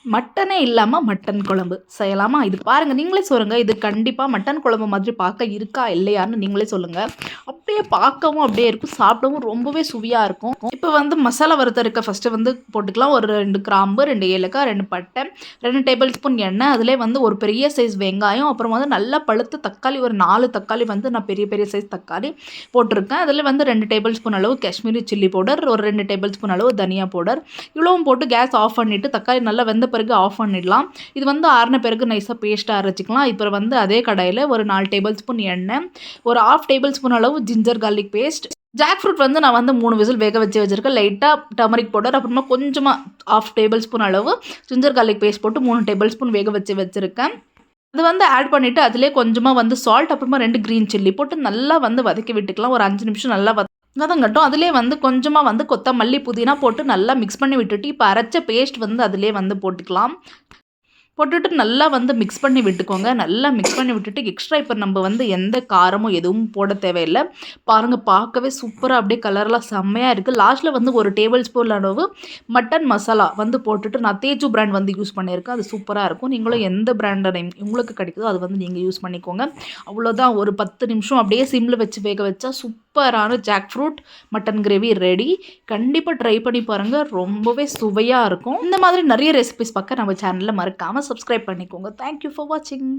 மட்டனே இல்லாமல் மட்டன் குழம்பு செய்யலாமா? இது பாருங்கள், நீங்களே சொல்லுங்கள். இது கண்டிப்பாக மட்டன் குழம்பு மாதிரி பார்க்க இருக்கா இல்லையான்னு நீங்களே சொல்லுங்கள். அப்படியே பார்க்கவும் அப்படியே இருக்கும், சாப்பிடவும் ரொம்பவே சுவையாக இருக்கும். இப்போ வந்து மசாலா வறுத்தறுக்க ஃபஸ்ட்டு வந்து போட்டுக்கலாம். ஒரு 2 கிராம்பு, 2 ஏலக்காய், 2 பட்டை, 2 டேபிள் ஸ்பூன் எண்ணெய், அதிலே வந்து ஒரு பெரிய சைஸ் வெங்காயம், அப்புறம் வந்து நல்லா பழுத்த தக்காளி, ஒரு 4 தக்காளி வந்து நான் பெரிய பெரிய சைஸ் தக்காளி போட்டிருக்கேன். அதில் வந்து 2 டேபிள் ஸ்பூன் அளவு காஷ்மீரி சில்லி பவுடர், ஒரு 2 டேபிள் ஸ்பூன் அளவு தனியா பவுடர், இவ்வளவும் போட்டு கேஸ் ஆஃப் பண்ணிவிட்டு தக்காளி நல்லா வெந்த பிறகு ஆஃப் பண்ணிடலாம். இது வந்து ஆறின பிறகு நைஸாக பேஸ்ட்டாக அரைச்சிக்கலாம். இப்போ வந்து அதே கடாயில் ஒரு 4 டேபிள் ஸ்பூன் எண்ணெய், ஒரு 1/2 டேபிள் ஸ்பூன் அளவு ginger garlic paste, jackfruit வந்து நான் வந்து 3 விசில் வேக வச்சுருக்கேன். லைட்டாக டர்மரிக் பவுடர், அப்புறமா கொஞ்சமாக 1/2 டேபிள் ஸ்பூன் அளவு ஜிஞ்சர் கார்லிக் பேஸ்ட் போட்டு 3 டேபிள் ஸ்பூன் வேக வச்சுருக்கேன். அது வந்து ஆட் பண்ணிவிட்டு அதிலே கொஞ்சமாக வந்து சால்ட், அப்புறமா 2 க்ரீன் சில்லி போட்டு நல்லா வந்து வதக்கி விட்டுக்கலாம். ஒரு 5 நிமிஷம் நல்லா வதங்கட்டும். அதிலே வந்து கொஞ்சமாக வந்து கொத்தமல்லி, புதினா போட்டு நல்லா மிக்ஸ் பண்ணி விட்டுட்டு, இப்போ அரைச்ச பேஸ்ட் வந்து அதிலே வந்து போட்டுக்கலாம். போட்டுட்டு நல்லா வந்து மிக்ஸ் பண்ணி விட்டுக்கோங்க. நல்லா மிக்ஸ் பண்ணி விட்டுட்டு எக்ஸ்ட்ரா இப்போ நம்ம வந்து எந்த காரமும் எதுவும் போட தேவையில்லை. பாருங்கள், பார்க்கவே சூப்பராக அப்படியே கலர்லாம் செம்மையாக இருக்குது. லாஸ்ட்டில் வந்து ஒரு டேபிள் ஸ்பூன் அளவு மட்டன் மசாலா வந்து போட்டுட்டு, நான் தேஜு பிராண்ட் வந்து யூஸ் பண்ணியிருக்கேன். அது சூப்பராக இருக்கும். நீங்களும் எந்த பிராண்ட் நேம் உங்களுக்கு கிடைக்குதோ அது வந்து நீங்கள் யூஸ் பண்ணிக்கோங்க. அவ்வளோதான். ஒரு 10 நிமிஷம் அப்படியே சிம்மில் வச்சு வேக வச்சா சூப்பரான jackfruit mutton gravy ready. கண்டிப்பாக ட்ரை பண்ணி பாருங்கள், ரொம்பவே சுவையாக இருக்கும். இந்த மாதிரி நிறைய ரெசிபிஸ் பார்க்க நம்ம சேனலில் மறக்காமல் சப்ஸ்கிரைப் பண்ணிக்கோங்க. தேங்க்யூ ஃபார் வாட்சிங்.